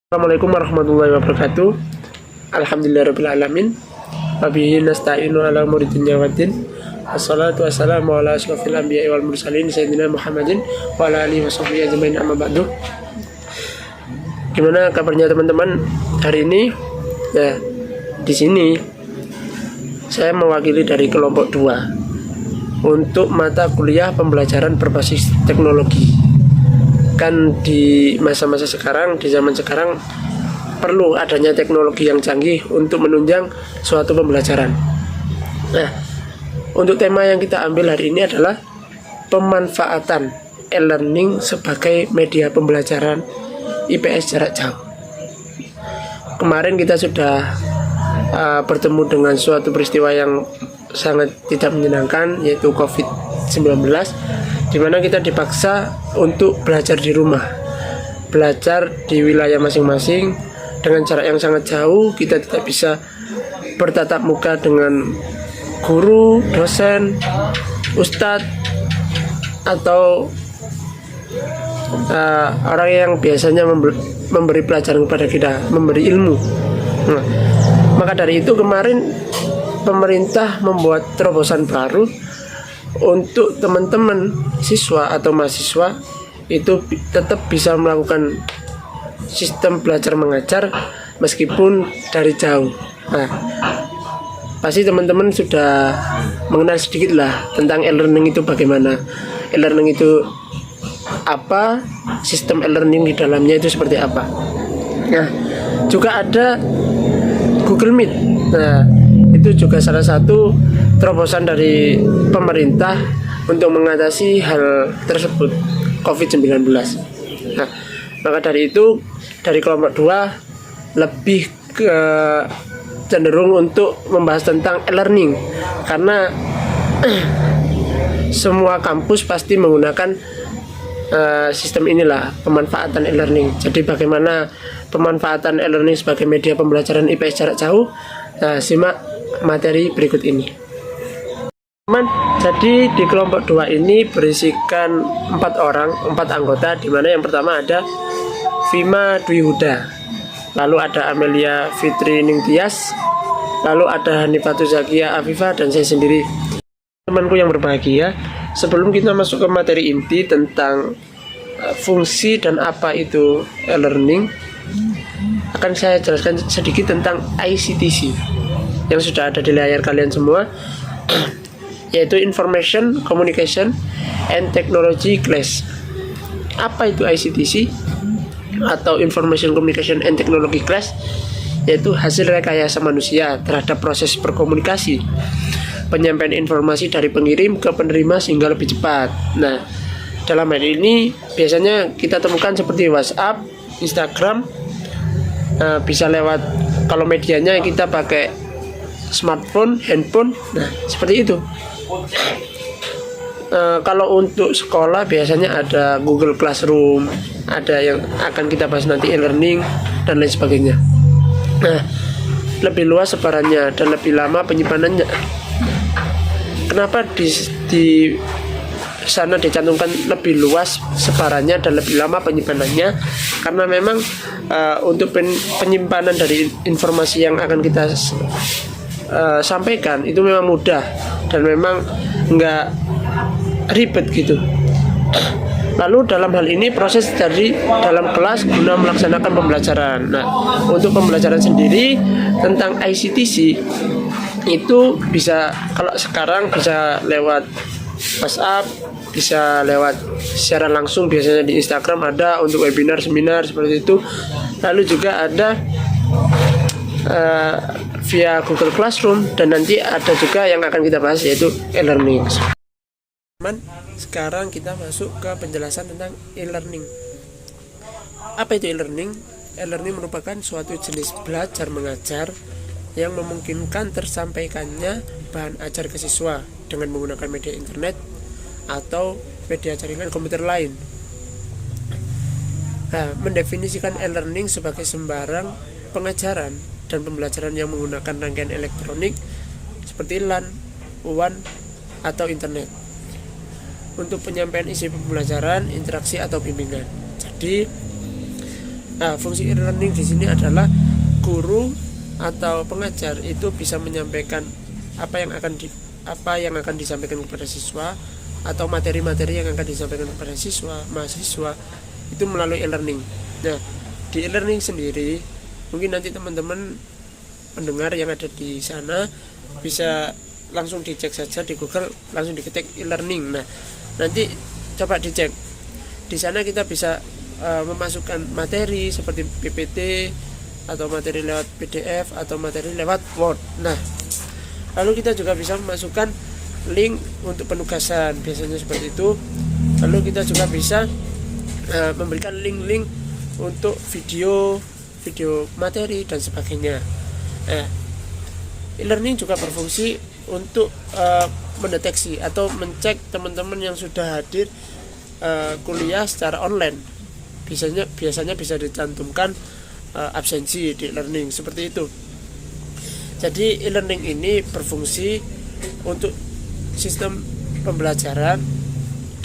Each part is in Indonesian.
Assalamualaikum warahmatullahi wabarakatuh. Alhamdulillahirrabbilalamin. Wabihi nasta'inu ala umuri dunya waddin. Assalatu wassalamu ala asyrafil anbiya'i wal mursalin sayyidina Muhammadin wa ala alihi washabbihi ajmain, amma ba'du. Gimana kabarnya teman-teman hari ini? Ya, di sini saya mewakili dari kelompok 2 untuk mata kuliah pembelajaran berbasis teknologi. Kan di masa-masa sekarang, di zaman sekarang perlu adanya teknologi yang canggih untuk menunjang suatu pembelajaran. Nah, untuk tema yang kita ambil hari ini adalah pemanfaatan e-learning sebagai media pembelajaran IPS jarak jauh. Kemarin kita sudah bertemu dengan suatu peristiwa yang sangat tidak menyenangkan, yaitu COVID-19, di mana kita dipaksa untuk belajar di rumah, belajar di wilayah masing-masing dengan jarak yang sangat jauh. Kita tidak bisa bertatap muka dengan guru, dosen, ustadz, atau orang yang biasanya memberi pelajaran kepada kita, memberi ilmu. Nah, maka dari itu kemarin pemerintah membuat terobosan baru untuk teman-teman siswa atau mahasiswa itu tetap bisa melakukan sistem belajar mengajar meskipun dari jauh. Nah, pasti teman-teman sudah mengenal sedikit lah tentang e-learning itu bagaimana. E-learning itu apa, sistem e-learning di dalamnya itu seperti apa. Nah, juga ada Google Meet. Nah, itu juga salah satu terobosan dari pemerintah untuk mengatasi hal tersebut, COVID-19. Nah, maka dari itu dari kelompok 2 lebih ke cenderung untuk membahas tentang e-learning, karena semua kampus pasti menggunakan sistem inilah, pemanfaatan e-learning. Jadi bagaimana pemanfaatan e-learning sebagai media pembelajaran IPS jarak jauh? Nah, simak materi berikut ini. Jadi di kelompok 2 ini berisikan 4 anggota, di mana yang pertama ada Vima Dwi Huda, lalu ada Amelia Fitri Ningtyas, lalu ada Hanifatul Zakia Afifah, dan saya sendiri. Temanku yang berbahagia, sebelum kita masuk ke materi inti tentang fungsi dan apa itu e-learning, akan saya jelaskan sedikit tentang ICTC yang sudah ada di layar kalian semua, yaitu Information Communication and Technology Class. Apa itu ICTC atau Information Communication and Technology Class? Yaitu hasil rekayasa manusia terhadap proses berkomunikasi, penyampaian informasi dari pengirim ke penerima sehingga lebih cepat. Nah, dalam hal ini biasanya kita temukan seperti WhatsApp, Instagram, bisa lewat, kalau medianya kita pakai smartphone, handphone. Nah, seperti itu. Kalau untuk sekolah biasanya ada Google Classroom, ada yang akan kita bahas nanti e-learning dan lain sebagainya. Nah, lebih luas sebarannya dan lebih lama penyimpanannya. Kenapa di sana dicantumkan lebih luas sebarannya dan lebih lama penyimpanannya? Karena memang untuk penyimpanan dari informasi yang akan kita sampaikan itu memang mudah dan memang nggak ribet gitu. Lalu dalam hal ini proses dari dalam kelas guna melaksanakan pembelajaran. Nah, untuk pembelajaran sendiri tentang ICTC itu bisa, kalau sekarang bisa lewat WhatsApp, bisa lewat secara langsung, biasanya di Instagram ada untuk webinar, seminar seperti itu. Lalu juga ada via Google Classroom, dan nanti ada juga yang akan kita bahas yaitu e-learning. Sekarang kita masuk ke penjelasan tentang e-learning. Apa itu e-learning? E-learning merupakan suatu jenis belajar mengajar yang memungkinkan tersampaikannya bahan ajar ke siswa dengan menggunakan media internet atau media jaringan komputer lain. Nah, mendefinisikan e-learning sebagai sembarang pengajaran dan pembelajaran yang menggunakan rangkaian elektronik seperti LAN, WAN, atau internet untuk penyampaian isi pembelajaran, interaksi, atau bimbingan. Jadi Nah, fungsi e-learning di sini adalah guru atau pengajar itu bisa menyampaikan apa yang akan disampaikan kepada siswa atau materi-materi yang akan disampaikan kepada mahasiswa itu melalui e-learning. Nah, di e-learning sendiri mungkin nanti teman-teman pendengar yang ada di sana bisa langsung dicek saja di Google, langsung diketik e-learning. Nah, nanti coba dicek. Di sana kita bisa memasukkan materi seperti PPT atau materi lewat PDF atau materi lewat Word. Nah, lalu kita juga bisa memasukkan link untuk penugasan, biasanya seperti itu. Lalu kita juga bisa memberikan link-link untuk video materi dan sebagainya. E-learning juga berfungsi untuk mendeteksi atau mencek teman-teman yang sudah hadir kuliah secara online. Biasanya bisa dicantumkan absensi di e-learning seperti itu. Jadi e-learning ini berfungsi untuk sistem pembelajaran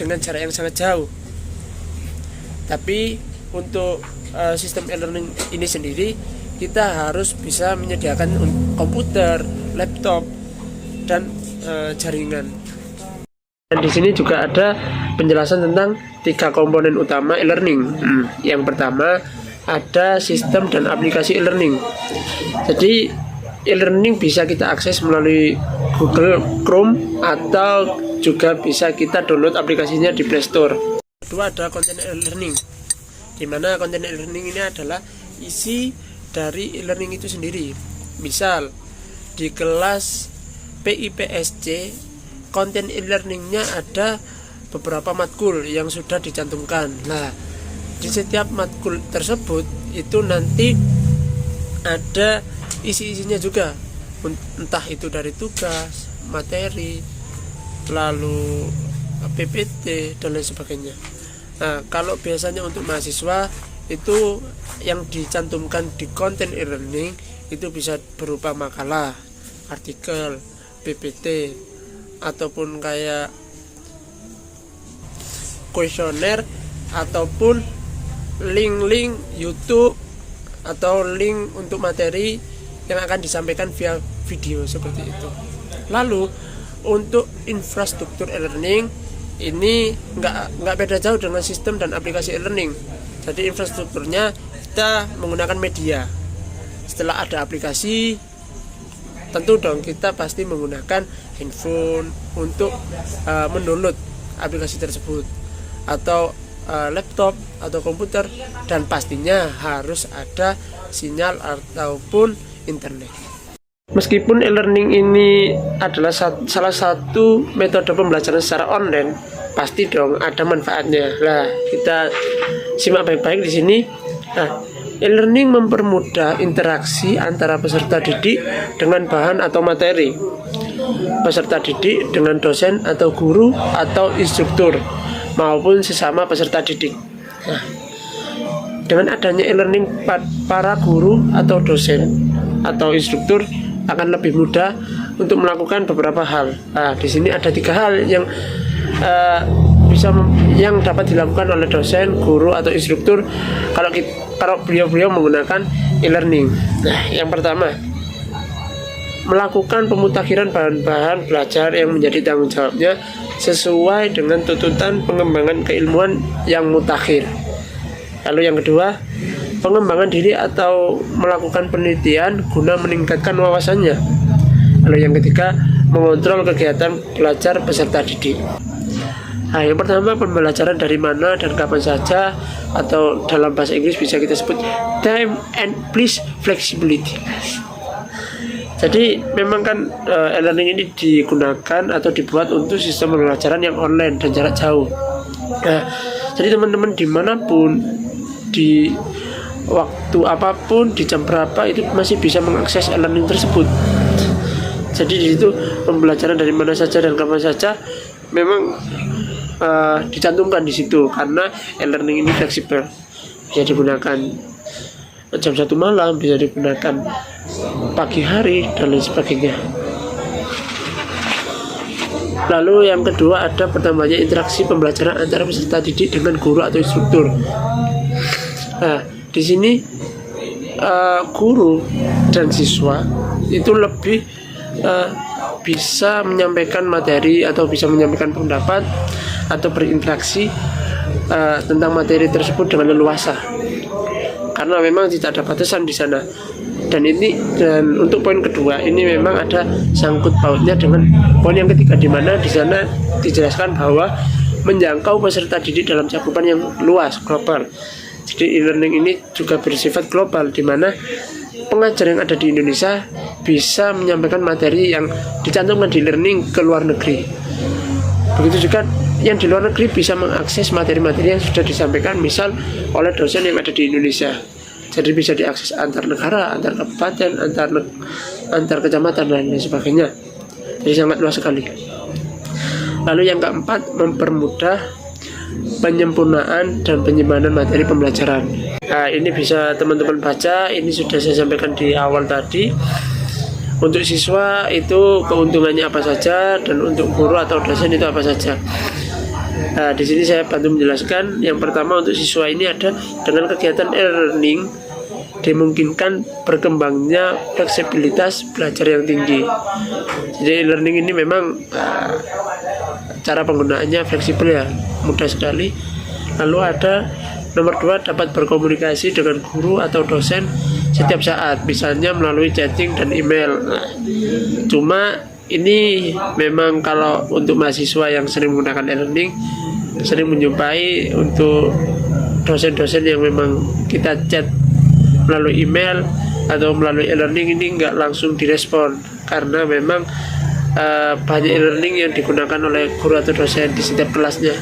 dengan jarak yang sangat jauh. Tapi untuk sistem e-learning ini sendiri kita harus bisa menyediakan komputer, laptop, dan jaringan. Dan di sini juga ada penjelasan tentang 3 komponen utama e-learning. Yang pertama ada sistem dan aplikasi e-learning. Jadi e-learning bisa kita akses melalui Google Chrome atau juga bisa kita download aplikasinya di Play Store. Kedua ada konten e-learning, di mana konten e-learning ini adalah isi dari e-learning itu sendiri. Misal di kelas PIPSC konten e-learningnya ada beberapa matkul yang sudah dicantumkan. Nah, di setiap matkul tersebut itu nanti ada isi-isinya juga, entah itu dari tugas, materi, lalu PPT dan lain sebagainya. Nah, kalau biasanya untuk mahasiswa itu yang dicantumkan di konten e-learning itu bisa berupa makalah, artikel, PPT, ataupun kayak kuesioner, ataupun link-link YouTube atau link untuk materi yang akan disampaikan via video seperti itu. Lalu untuk infrastruktur e-learning ini nggak beda jauh dengan sistem dan aplikasi e-learning. Jadi infrastrukturnya kita menggunakan media. Setelah ada aplikasi, tentu dong kita pasti menggunakan handphone untuk mendownload aplikasi tersebut, atau laptop atau komputer, dan pastinya harus ada sinyal ataupun internet. Meskipun e-learning ini adalah salah satu metode pembelajaran secara online, pasti dong ada manfaatnya. Nah, kita simak baik-baik di sini. Nah, e-learning mempermudah interaksi antara peserta didik dengan bahan atau materi, peserta didik dengan dosen atau guru atau instruktur, maupun sesama peserta didik. Nah, dengan adanya e-learning, para guru atau dosen atau instruktur akan lebih mudah untuk melakukan beberapa hal. Nah, di sini ada 3 hal yang yang dapat dilakukan oleh dosen, guru atau instruktur kalau beliau menggunakan e-learning. Nah, yang pertama, melakukan pemutakhiran bahan-bahan belajar yang menjadi tanggung jawabnya sesuai dengan tuntutan pengembangan keilmuan yang mutakhir. Lalu yang kedua, pengembangan diri atau melakukan penelitian guna meningkatkan wawasannya. Lalu yang ketiga, mengontrol kegiatan belajar peserta didik. Nah, yang pertama, pembelajaran dari mana dan kapan saja, atau dalam bahasa Inggris bisa kita sebut time and place flexibility. Jadi memang kan e-learning ini digunakan atau dibuat untuk sistem pembelajaran yang online dan jarak jauh. Nah, jadi teman-teman dimanapun, di waktu apapun, di jam berapa itu masih bisa mengakses e-learning tersebut. Jadi di situ pembelajaran dari mana saja dan kapan saja memang dicantumkan di situ, karena e-learning ini fleksibel, bisa digunakan jam 1 malam, bisa digunakan pagi hari dan lain sebagainya. Lalu yang kedua, ada pertambahannya interaksi pembelajaran antara peserta didik dengan guru atau instruktur. Nah, di sini guru dan siswa itu lebih bisa menyampaikan materi atau bisa menyampaikan pendapat atau berinteraksi tentang materi tersebut dengan leluasa, karena memang tidak ada batasan di sana. Dan untuk poin kedua ini memang ada sangkut pautnya dengan poin yang ketiga, di mana di sana dijelaskan bahwa menjangkau peserta didik dalam cakupan yang luas, global. Jadi e-learning ini juga bersifat global, di mana pengajar yang ada di Indonesia bisa menyampaikan materi yang dicantumkan di e-learning ke luar negeri. Begitu juga yang di luar negeri bisa mengakses materi-materi yang sudah disampaikan misal oleh dosen yang ada di Indonesia. Jadi bisa diakses antar negara, antar kabupaten, antar kecamatan dan lain sebagainya. Jadi sangat luas sekali. Lalu yang keempat, mempermudah penyempurnaan dan penyimpanan materi pembelajaran. Nah, ini bisa teman-teman baca, ini sudah saya sampaikan di awal tadi. Untuk siswa itu keuntungannya apa saja, dan untuk guru atau dosen itu apa saja. Nah, di sini saya bantu menjelaskan. Yang pertama, untuk siswa ini ada dengan kegiatan e-learning dimungkinkan berkembangnya fleksibilitas belajar yang tinggi. Jadi e-learning ini memang cara penggunaannya fleksibel ya, mudah sekali. Lalu ada nomor 2, dapat berkomunikasi dengan guru atau dosen setiap saat, misalnya melalui chatting dan email. Nah, cuma ini memang kalau untuk mahasiswa yang sering menggunakan e-learning sering menjumpai untuk dosen-dosen yang memang kita chat melalui email atau melalui e-learning ini nggak langsung direspon, karena memang banyak e-learning yang digunakan oleh guru atau dosen di setiap kelasnya.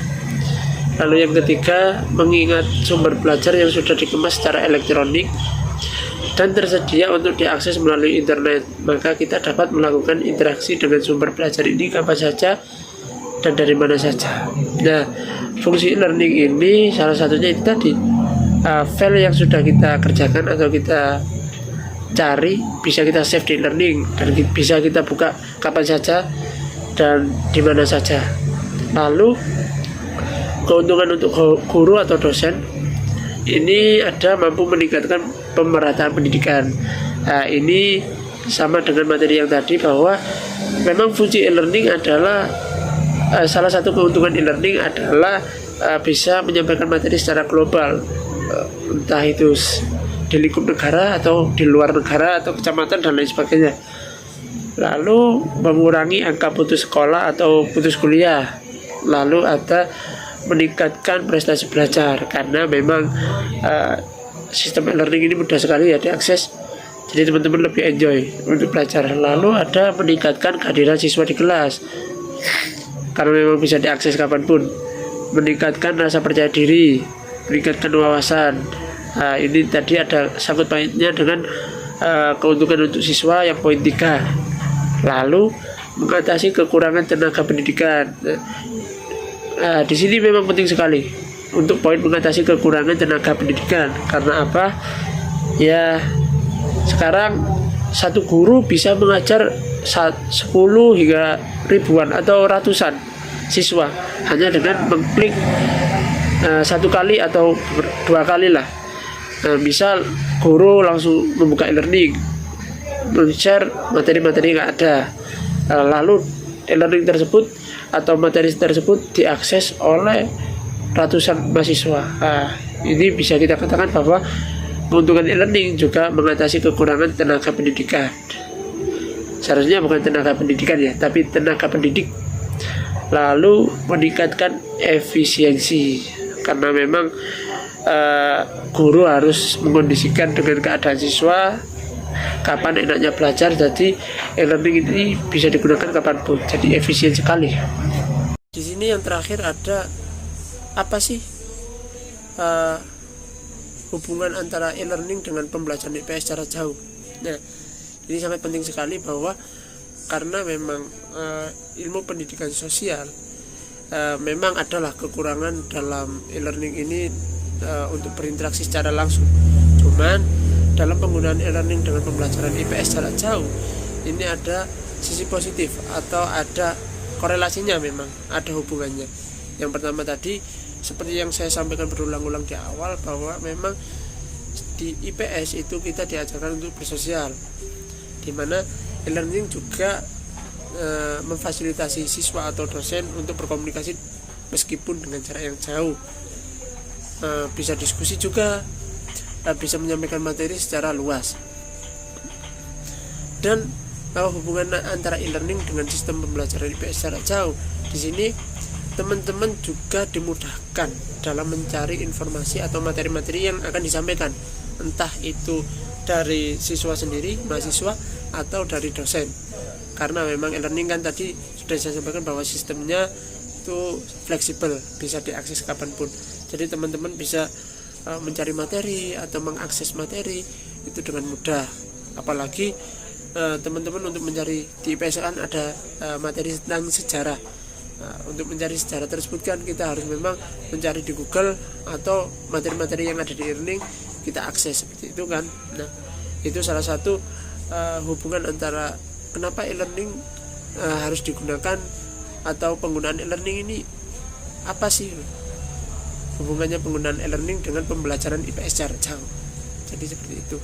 Lalu yang ketiga, mengingat sumber belajar yang sudah dikemas secara elektronik dan tersedia untuk diakses melalui internet, maka kita dapat melakukan interaksi dengan sumber belajar ini kapan saja dan dari mana saja. Nah, fungsi e-learning ini salah satunya itu tadi, file yang sudah kita kerjakan atau kita cari bisa kita save di e-learning dan bisa kita buka kapan saja dan di mana saja. Lalu keuntungan untuk guru atau dosen ini ada mampu meningkatkan pemerataan pendidikan. Nah, ini sama dengan materi yang tadi, bahwa memang fungsi e-learning adalah salah satu keuntungan e-learning adalah bisa menyampaikan materi secara global, entah itu di lingkup negara atau di luar negara atau kecamatan dan lain sebagainya. Lalu mengurangi angka putus sekolah atau putus kuliah. Lalu ada meningkatkan prestasi belajar, karena memang sistem e-learning ini mudah sekali ya diakses, jadi teman-teman lebih enjoy untuk belajar. Lalu ada meningkatkan kehadiran siswa di kelas, karena memang bisa diakses kapanpun. Meningkatkan rasa percaya diri, meningkatkan wawasan. Nah, ini tadi ada sangkut pautnya dengan keuntungan untuk siswa yang poin 3. Lalu mengatasi kekurangan tenaga pendidikan. Nah, di sini memang penting sekali untuk poin mengatasi kekurangan tenaga pendidikan. Karena apa? Ya, sekarang satu guru bisa mengajar 10 hingga ribuan atau ratusan siswa hanya dengan mengklik satu kali atau 2 kali lah. Misal guru langsung membuka e-learning, men-share materi-materi yang ada, lalu e-learning tersebut atau materi tersebut diakses oleh ratusan mahasiswa. Ini bisa kita katakan bahwa keuntungan e-learning juga mengatasi kekurangan tenaga pendidikan. Seharusnya bukan tenaga pendidikan ya, tapi tenaga pendidik. Lalu meningkatkan efisiensi, karena memang guru harus mengkondisikan dengan keadaan siswa kapan enaknya belajar. Jadi e-learning ini bisa digunakan kapanpun, jadi efisien sekali. Di sini yang terakhir ada apa sih hubungan antara e-learning dengan pembelajaran IPS secara jauh. Nah, ini sangat penting sekali, bahwa karena memang ilmu pendidikan sosial memang adalah kekurangan dalam e-learning ini untuk berinteraksi secara langsung. Cuman dalam penggunaan e-learning dengan pembelajaran IPS secara jauh ini ada sisi positif atau ada korelasinya, memang ada hubungannya. Yang pertama tadi seperti yang saya sampaikan berulang-ulang di awal, bahwa memang di IPS itu kita diajarkan untuk bersosial, di mana e-learning juga memfasilitasi siswa atau dosen untuk berkomunikasi meskipun dengan jarak yang jauh, bisa diskusi juga, bisa menyampaikan materi secara luas. Dan hubungan antara e-learning dengan sistem pembelajaran IPS jarak jauh, di sini teman-teman juga dimudahkan dalam mencari informasi atau materi-materi yang akan disampaikan, entah itu dari siswa sendiri, mahasiswa, atau dari dosen. Karena memang e-learning kan tadi sudah saya sampaikan bahwa sistemnya itu fleksibel, bisa diakses kapanpun. Jadi teman-teman bisa mencari materi atau mengakses materi itu dengan mudah. Apalagi teman-teman untuk mencari di IPS kan ada materi tentang sejarah. Untuk mencari sejarah tersebut kan kita harus memang mencari di Google, atau materi-materi yang ada di e-learning kita akses seperti itu kan. Nah, itu salah satu hubungan antara kenapa e-learning harus digunakan, atau penggunaan e-learning ini apa sih hubungannya penggunaan e-learning dengan pembelajaran IPS jarak jauh. Jadi seperti itu.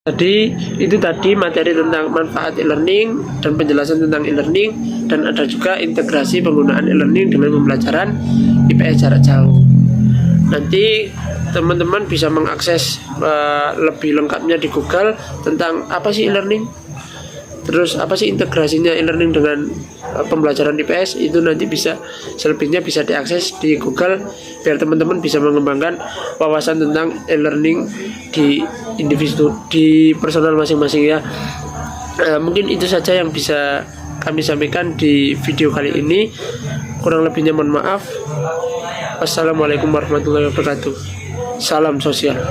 Jadi itu tadi materi tentang manfaat e-learning dan penjelasan tentang e-learning, dan ada juga integrasi penggunaan e-learning dengan pembelajaran IPS jarak jauh. Nanti teman-teman bisa mengakses lebih lengkapnya di Google tentang apa sih e-learning, terus apa sih integrasinya e-learning dengan pembelajaran IPS. Itu nanti bisa selebihnya bisa diakses di Google, biar teman-teman bisa mengembangkan wawasan tentang e-learning di individu, di personal masing-masing ya. Mungkin itu saja yang bisa kami sampaikan di video kali ini. Kurang lebihnya mohon maaf. Wassalamualaikum warahmatullahi wabarakatuh. Salam sosial.